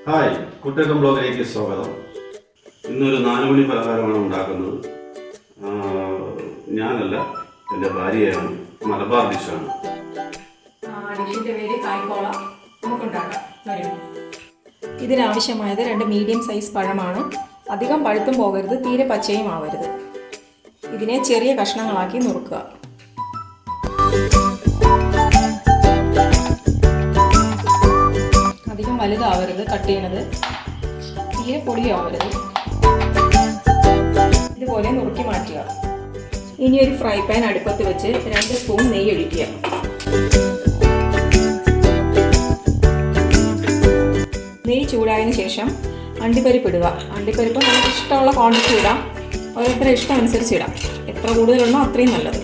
Hi, കുട്ടേക്കം ബ്ലോഗിലേക്ക് സ്വാഗതം. ഇന്നൊരു 4 മണി പലഹാരമാണ് ഉണ്ടാക്കുന്നത്. ഞാനല്ല, എൻ്റെ ഭാര്യയാണ്. മലബാർ ഡിഷാണ്. ഡിഷിൻ്റെ പേര് കായ്പോള. നമുക്കുണ്ടാക്കാം. ഇതിനാവശ്യമായത് 2 മീഡിയം സൈസ് പഴമാണ്. അധികം പഴുത്തും പോകരുത്, തീരെ പച്ചയും ആവരുത്. ഇതിനെ ചെറിയ കഷ്ണങ്ങളാക്കി നുറുക്കുക. അധികം വലുതാവരുത് കട്ട് ചെയ്യണത്, തീരെ പൊടിയാവരുത്. ഇതുപോലെ നുറുക്കി മാറ്റുക. ഇനി ഒരു ഫ്രൈ പാൻ അടുപ്പത്ത് വെച്ച് 2 സ്പൂൺ നെയ്യ് ഒഴിക്കുക. നെയ്യ് ചൂടായതിനു ശേഷം അണ്ടിപ്പരിപ്പ് ഇടുക. അണ്ടിപ്പരിപ്പ് നമുക്ക് ഇഷ്ടമുള്ള ക്വാണ്ടിറ്റി ഇടാം, ഓരോരുത്തരുടെ ഇഷ്ടം അനുസരിച്ച് ഇടാം. എത്ര കൂടുതലുണ്ടോ അത്രയും നല്ലത്.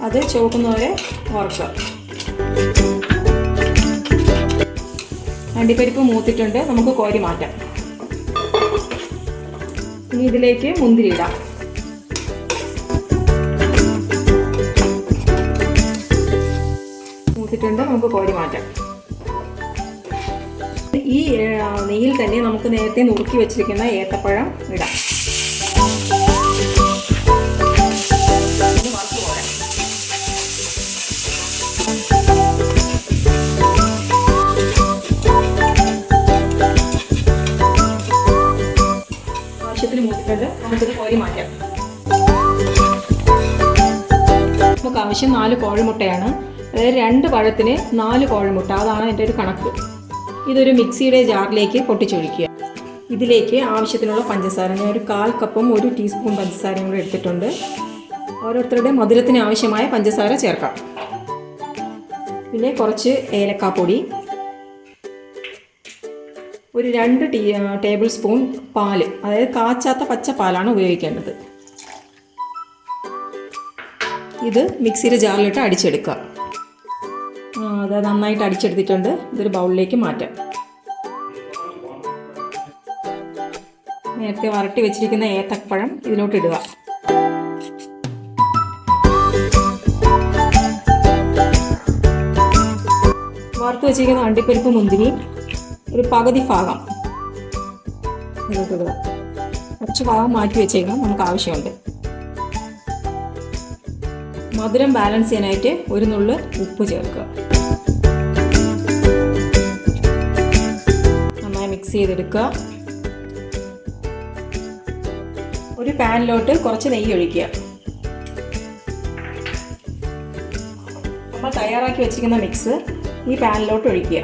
അത് ചുവക്കുന്നവരെ വറുക്കുക. അണ്ടിപ്പരിപ്പ് മൂത്തിട്ടുണ്ട്, നമുക്ക് കോരി മാറ്റാം. ഇനി ഇതിലേക്ക് മുന്തിരി ഇടാം. മൂത്തിട്ടുണ്ട്, നമുക്ക് കോരി മാറ്റാം. ഈ നെയ്യിൽ തന്നെ നമുക്ക് നേരത്തെ നുറുക്കി വെച്ചിരിക്കുന്ന ഏത്തപ്പഴം ഇടാം. വറുത്ത് പോരാം. ആവശ്യത്തിന് മൂത്തിട്ടുണ്ട്, നമുക്കിത് കോരി മാറ്റാം. നമുക്ക് ആവശ്യം 4 കോഴിമുട്ടയാണ്. അതായത് 2 പഴത്തിന് 4 കോഴിമുട്ട, അതാണ് എൻ്റെ ഒരു കണക്ക്. ഇതൊരു മിക്സിയുടെ ജാറിലേക്ക് പൊട്ടിച്ചൊഴിക്കുക. ഇതിലേക്ക് ആവശ്യത്തിനുള്ള പഞ്ചസാര, ഞാൻ ഒരു 1/4 കപ്പും 1 ടീസ്പൂൺ പഞ്ചസാരയും കൂടെ എടുത്തിട്ടുണ്ട്. ഓരോരുത്തരുടെ മധുരത്തിന് ആവശ്യമായ പഞ്ചസാര ചേർക്കാം. പിന്നെ കുറച്ച് ഏലക്കാപ്പൊടി, ഒരു 2 ടേബിൾ സ്പൂൺ പാല്, അതായത് കാച്ചാത്ത പച്ച പാലാണ് ഉപയോഗിക്കേണ്ടത്. ഇത് മിക്സിയുടെ ജാറിലിട്ട് അടിച്ചെടുക്കുക. അത് നന്നായിട്ട് അടിച്ചെടുത്തിട്ടുണ്ട്. ഇതൊരു ബൗളിലേക്ക് മാറ്റാം. നേരത്തെ വരട്ടി വെച്ചിരിക്കുന്ന ഏത്തപ്പഴം ഇതിലോട്ട് ഇടുക. വറുത്ത് വെച്ചിരിക്കുന്ന അണ്ടിപ്പരിപ്പ് മുന്തിരി ഒരു പകുതി ഭാഗം ഇതിലോട്ട് ഇടുക. കുറച്ച് ഭാഗം മാറ്റി വെച്ചേക്കണം, നമുക്ക് ആവശ്യമുണ്ട്. മധുരം ബാലൻസ് ചെയ്യാനായിട്ട് ഒരു നുള്ള് ഉപ്പ് ചേർക്കുക. നന്നായി മിക്സ് ചെയ്തെടുക്കുക. ഒരു പാനിലോട്ട് കുറച്ച് നെയ്യ് ഒഴിക്കുക. നമ്മൾ തയ്യാറാക്കി വെച്ചിരിക്കുന്ന മിക്സ് ഈ പാനിലോട്ട് ഒഴിക്കുക.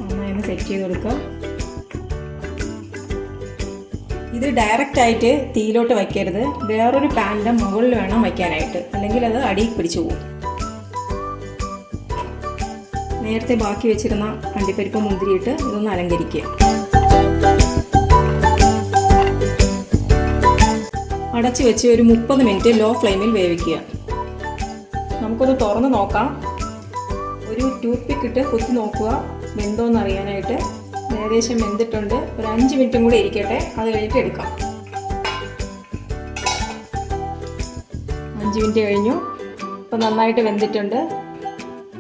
നന്നായി ഒന്ന് സെറ്റ് ചെയ്ത് കൊടുക്കുക. ഇത് ഡയറക്റ്റ് ആയിട്ട് തീയിലോട്ട് വയ്ക്കരുത്, വേറൊരു പാനിൻ്റെ മുകളിൽ വേണം വയ്ക്കാനായിട്ട്, അല്ലെങ്കിൽ അത് അടിയിൽ പിടിച്ചു പോകും. നേരത്തെ ബാക്കി വെച്ചിരുന്ന അണ്ടിപ്പരിപ്പ് മുന്തിരിയിട്ട് ഇതൊന്ന് അലങ്കരിക്കുക. അടച്ച് വെച്ച് ഒരു 30 മിനിറ്റ് ലോ ഫ്ലെയിമിൽ വേവിക്കുക. നമുക്കൊന്ന് തുറന്ന് നോക്കാം. ഒരു ടൂത്ത് പിക്ക് ഇട്ട് കുത്തി നോക്കുക വെന്തോന്ന് അറിയാനായിട്ട്. ഏകദേശം വെന്തിട്ടുണ്ട്. ഒരു 5 മിനിറ്റും കൂടി ഇരിക്കട്ടെ, അത് കഴിഞ്ഞിട്ട് എടുക്കാം. 5 മിനിറ്റ് കഴിഞ്ഞു. ഇപ്പം നന്നായിട്ട് വെന്തിട്ടുണ്ട്.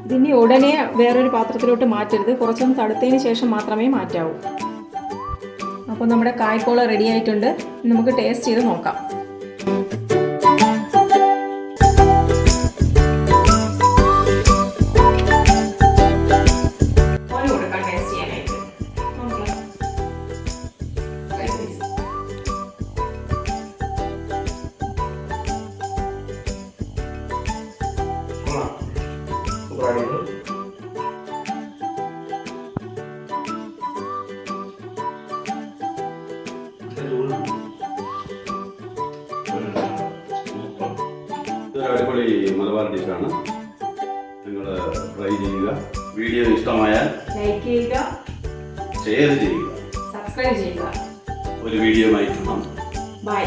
ഇതിനി ഉടനെ വേറൊരു പാത്രത്തിലോട്ട് മാറ്റരുത്, കുറച്ചൊന്ന് തണുത്തതിന് ശേഷം മാത്രമേ മാറ്റാവൂ. അപ്പോൾ നമ്മുടെ കായ്പോള റെഡി ആയിട്ടുണ്ട്. നമുക്ക് ടേസ്റ്റ് ചെയ്ത് നോക്കാം. ഇതൊരു അടിപൊളി മലബാർ ഡിഷാണ്. നിങ്ങൾ ട്രൈ ചെയ്യുക. വീഡിയോ ഇഷ്ടമായാൽ ലൈക്ക് ചെയ്യുക, ഷെയർ ചെയ്യുക, സബ്സ്ക്രൈബ് ചെയ്യുക. ഒരു വീഡിയോയുമായി കാണാം. ബൈ.